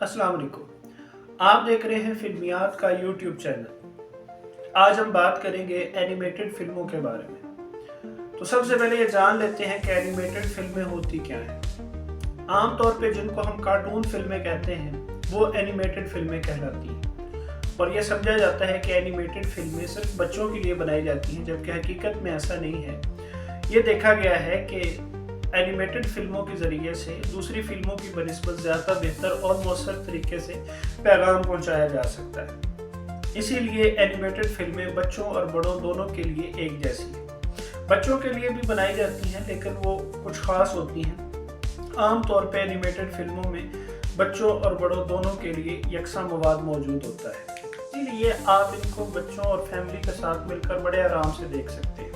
अस्सलाम वालेकुम। आप देख रहे हैं फिल्मियात का यूट्यूब चैनल। आज हम बात करेंगे एनिमेटेड फिल्मों के बारे में। तो सबसे पहले ये जान लेते हैं कि एनिमेटेड फिल्में होती क्या हैं। आमतौर पे जिनको हम कार्टून फिल्में कहते हैं वो एनिमेटेड फिल्में कहलाती हैं और यह समझा जाता है कि एनिमेटेड फिल्में सिर्फ बच्चों के लिए बनाई जाती हैं, जबकि हकीकत में ऐसा नहीं है। ये देखा गया है कि एनिमेटेड फिल्मों के ज़रिए से दूसरी फिल्मों की बनिस्बत ज़्यादा बेहतर और मौसर तरीके से पैगाम पहुंचाया जा सकता है। इसीलिए एनिमेटेड फिल्में बच्चों और बड़ों दोनों के लिए एक जैसी हैं। बच्चों के लिए भी बनाई जाती हैं, लेकिन वो कुछ ख़ास होती हैं। आमतौर पर एनिमेटेड फिल्मों में बच्चों और बड़ों दोनों के लिए यकसा मवाद मौजूद होता है, इसीलिए आप इनको बच्चों और फैमिली के साथ मिलकर बड़े आराम से देख सकते हैं।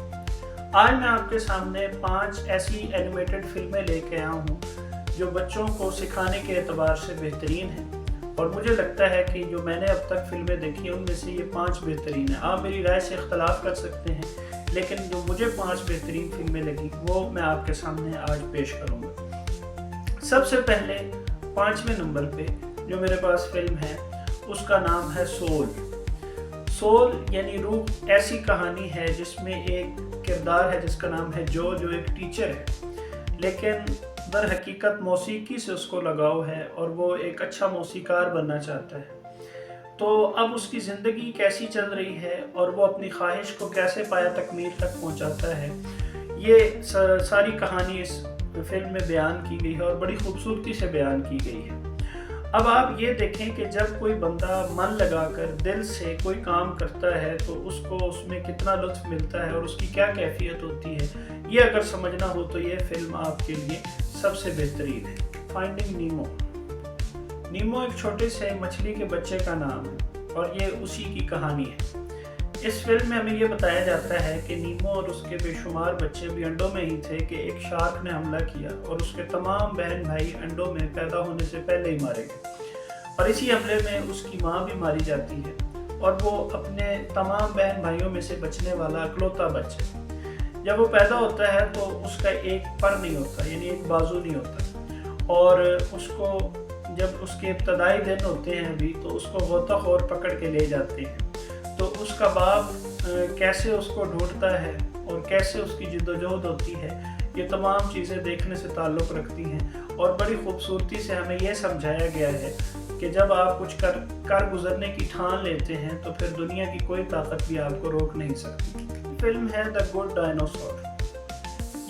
आज मैं आपके सामने 5 ऐसी एनिमेटेड फिल्में लेके आया हूँ जो बच्चों को सिखाने के एतबार से बेहतरीन हैं, और मुझे लगता है कि जो मैंने अब तक फिल्में देखी हैं उनमें से ये 5 बेहतरीन हैं। आप मेरी राय से इख्तलाफ कर सकते हैं, लेकिन जो मुझे 5 बेहतरीन फिल्में लगी वो मैं आपके सामने आज पेश करूँगा। सबसे पहले 5वें नंबर पे जो मेरे पास फिल्म है उसका नाम है सोल यानी रूह। ऐसी कहानी है जिसमें एक किरदार है जिसका नाम है जो एक टीचर है, लेकिन दर हकीकत मौसीकी से उसको लगाव है और वो एक अच्छा मौसीकार बनना चाहता है। तो अब उसकी ज़िंदगी कैसी चल रही है और वो अपनी ख्वाहिश को कैसे पाया तकमील तक पहुंचाता है, ये सारी कहानी इस फिल्म में बयान की गई है और बड़ी खूबसूरती से बयान की गई है। अब आप ये देखें कि जब कोई बंदा मन लगाकर दिल से कोई काम करता है तो उसको उसमें कितना लुत्फ मिलता है और उसकी क्या कैफियत होती है, ये अगर समझना हो तो ये फिल्म आपके लिए सबसे बेहतरीन है। फाइंडिंग नीमो एक छोटे से मछली के बच्चे का नाम है और ये उसी की कहानी है। इस फिल्म में हमें ये बताया जाता है कि नीमो और उसके बेशुमार बच्चे भी अंडों में ही थे कि एक शार्क ने हमला किया और उसके तमाम बहन भाई अंडों में पैदा होने से पहले ही मारे गए, और इसी हमले में उसकी माँ भी मारी जाती है और वो अपने तमाम बहन भाइयों में से बचने वाला इकलौता बच्चा। जब वो पैदा होता है तो उसका एक पर नहीं होता, यानी एक बाजू नहीं होता, और उसको जब उसके इब्तदाई दिन होते हैं अभी तो उसको गोताखोर पकड़ के ले जाते हैं। तो उसका बाप कैसे उसको ढूंढता है और कैसे उसकी जिद्दोजहद होती है, ये तमाम चीज़ें देखने से ताल्लुक़ रखती हैं और बड़ी खूबसूरती से हमें यह समझाया गया है कि जब आप कुछ कर गुजरने की ठान लेते हैं तो फिर दुनिया की कोई ताकत भी आपको रोक नहीं सकती। फिल्म है द गुड डायनासोर।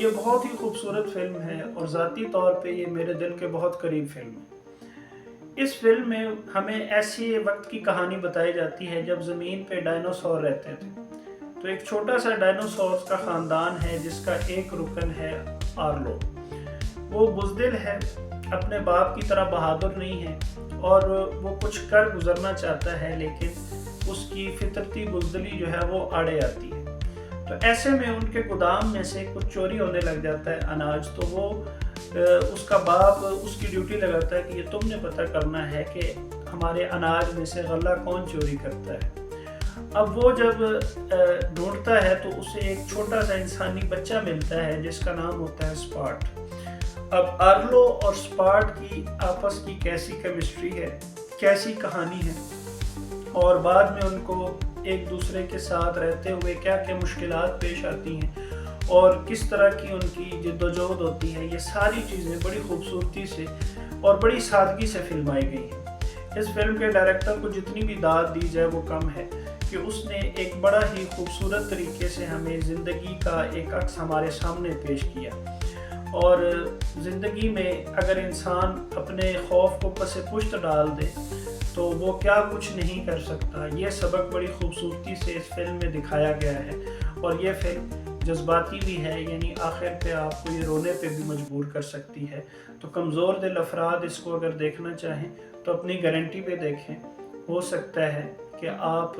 ये बहुत ही खूबसूरत फिल्म है और ज़ाती तौर पे ये मेरे दिल के बहुत करीब फिल्म है। इस फिल्म में हमें ऐसे वक्त की कहानी बताई जाती है जब ज़मीन पे डायनासोर रहते थे। तो एक छोटा सा डायनासोर का ख़ानदान है जिसका एक रुकन है आर्लो। वो बुज़दिल है, अपने बाप की तरह बहादुर नहीं है और वो कुछ कर गुजरना चाहता है, लेकिन उसकी फितरती बुज़दिली जो है वो आड़े आती है। तो ऐसे में उनके गोदाम में से कुछ चोरी होने लग जाता है अनाज। तो वो उसका बाप उसकी ड्यूटी लगाता है कि ये तुमने पता करना है कि हमारे अनाज में से गल्ला कौन चोरी करता है। अब वो जब ढूंढता है तो उसे एक छोटा सा इंसानी बच्चा मिलता है जिसका नाम होता है स्पार्ट। अब आर्लो और स्पार्ट की आपस की कैसी केमिस्ट्री है, कैसी कहानी है, और बाद में उनको एक दूसरे के साथ रहते हुए क्या क्या मुश्किलात पेश आती हैं और किस तरह की उनकी जिद्दोजहद होती है, ये सारी चीज़ें बड़ी खूबसूरती से और बड़ी सादगी से फिल्माई गई हैं। इस फिल्म के डायरेक्टर को जितनी भी दाद दी जाए वो कम है कि उसने एक बड़ा ही खूबसूरत तरीके से हमें ज़िंदगी का एक अक्स हमारे सामने पेश किया, और ज़िंदगी में अगर इंसान अपने खौफ को पसे पुश्त डाल दे तो वो क्या कुछ नहीं कर सकता। ये सबक बड़ी खूबसूरती से इस फिल्म में दिखाया गया है, और ये फिल्म जज्बाती भी है, यानी आखिर पे आपको ये रोने पे भी मजबूर कर सकती है। तो कमज़ोर दिल अफराद इसको अगर देखना चाहें तो अपनी गारंटी पे देखें, हो सकता है कि आप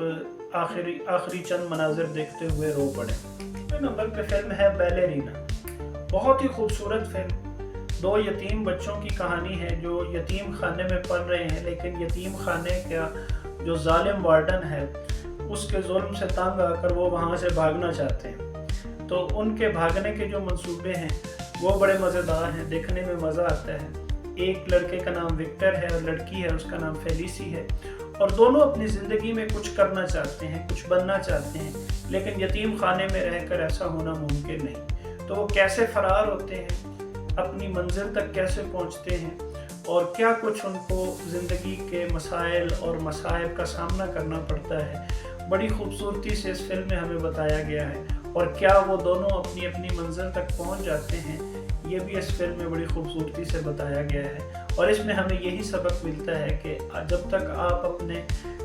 आखिरी चंद मनाजिर देखते हुए रो पड़ें। नंबर पे फिल्म है बैलेरीना। बहुत ही खूबसूरत फिल्म। 2 यतीम बच्चों की कहानी है जो यतीम खाने में पढ़ रहे हैं, लेकिन यतीम खाने का जो जालिम वार्डन है उसके जुल्म से तंग आकर वो वहाँ से भागना चाहते हैं। तो उनके भागने के जो मंसूबे हैं वो बड़े मज़ेदार हैं, देखने में मज़ा आता है। ایک لڑکے کا نام وکٹر ہے اور لڑکی ہے اس کا نام فیلیسی ہے، اور دونوں اپنی زندگی میں کچھ کرنا چاہتے ہیں، کچھ بننا چاہتے ہیں، لیکن یتیم خانے میں رہ کر ایسا ہونا ممکن نہیں۔ تو وہ کیسے فرار ہوتے ہیں، اپنی منزل تک کیسے پہنچتے ہیں، اور کیا کچھ ان کو زندگی کے مسائل اور مصائب کا سامنا کرنا پڑتا ہے، بڑی خوبصورتی سے اس فلم میں ہمیں بتایا گیا ہے۔ اور کیا وہ دونوں اپنی اپنی منزل تک پہنچ جاتے ہیں، یہ بھی اس فلم میں بڑی خوبصورتی سے بتایا گیا ہے۔ اور اس میں ہمیں یہی سبق ملتا ہے کہ جب تک آپ اپنے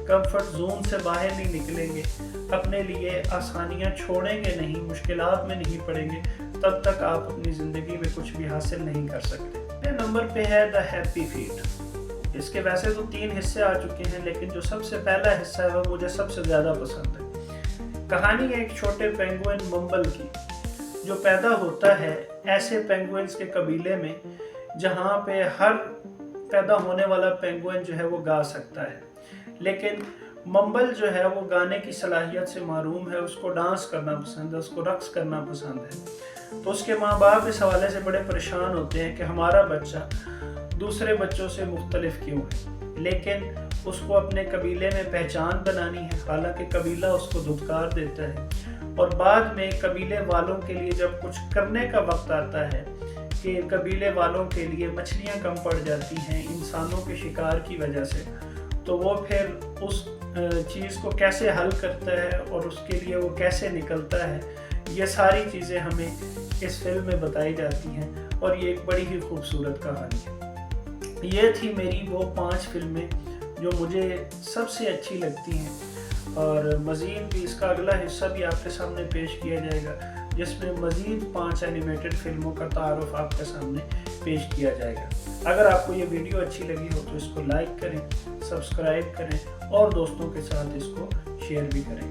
کمفرٹ زون سے باہر نہیں نکلیں گے، اپنے لیے آسانیاں چھوڑیں گے نہیں، مشکلات میں نہیں پڑیں گے، تب تک آپ اپنی زندگی میں کچھ بھی حاصل نہیں کر سکتے۔ نمبر پہ ہے دی ہیپی فیٹ۔ اس کے ویسے تو 3 حصے آ چکے ہیں، لیکن جو سب سے پہلا حصہ ہے وہ مجھے سب سے زیادہ پسند ہے۔ کہانی ہے ایک چھوٹے پینگوئن ممبل کی، جو پیدا ہوتا ہے ایسے پینگوئنز کے قبیلے میں جہاں پہ ہر پیدا ہونے والا پینگوئن جو ہے وہ گا سکتا ہے، لیکن ممبل جو ہے وہ گانے کی صلاحیت سے محروم ہے، اس کو ڈانس کرنا پسند ہے، اس کو رقص کرنا پسند ہے۔ تو اس کے ماں باپ اس حوالے سے بڑے پریشان ہوتے ہیں کہ ہمارا بچہ دوسرے بچوں سے مختلف کیوں ہے، لیکن اس کو اپنے قبیلے میں پہچان بنانی ہے، حالانکہ قبیلہ اس کو دھتکار دیتا ہے۔ اور بعد میں قبیلے والوں کے لیے جب کچھ کرنے کا وقت آتا ہے کہ قبیلے والوں کے لیے مچھلیاں کم پڑ جاتی ہیں انسانوں کے شکار کی وجہ سے، تو وہ پھر اس چیز کو کیسے حل کرتا ہے اور اس کے لیے وہ کیسے نکلتا ہے، یہ ساری چیزیں ہمیں اس فلم میں بتائی جاتی ہیں، اور یہ ایک بڑی ہی خوبصورت کہانی ہے۔ یہ تھی میری وہ 5 فلمیں جو مجھے سب سے اچھی لگتی ہیں، اور مزید بھی اس کا اگلا حصہ بھی آپ کے سامنے پیش کیا جائے گا، جس میں مزید 5 اینیمیٹڈ فلموں کا تعارف آپ کے سامنے پیش کیا جائے گا۔ اگر آپ کو یہ ویڈیو اچھی لگی ہو تو اس کو لائک کریں، سبسکرائب کریں، اور دوستوں کے ساتھ اس کو شیئر بھی کریں۔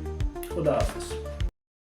خدا حافظ۔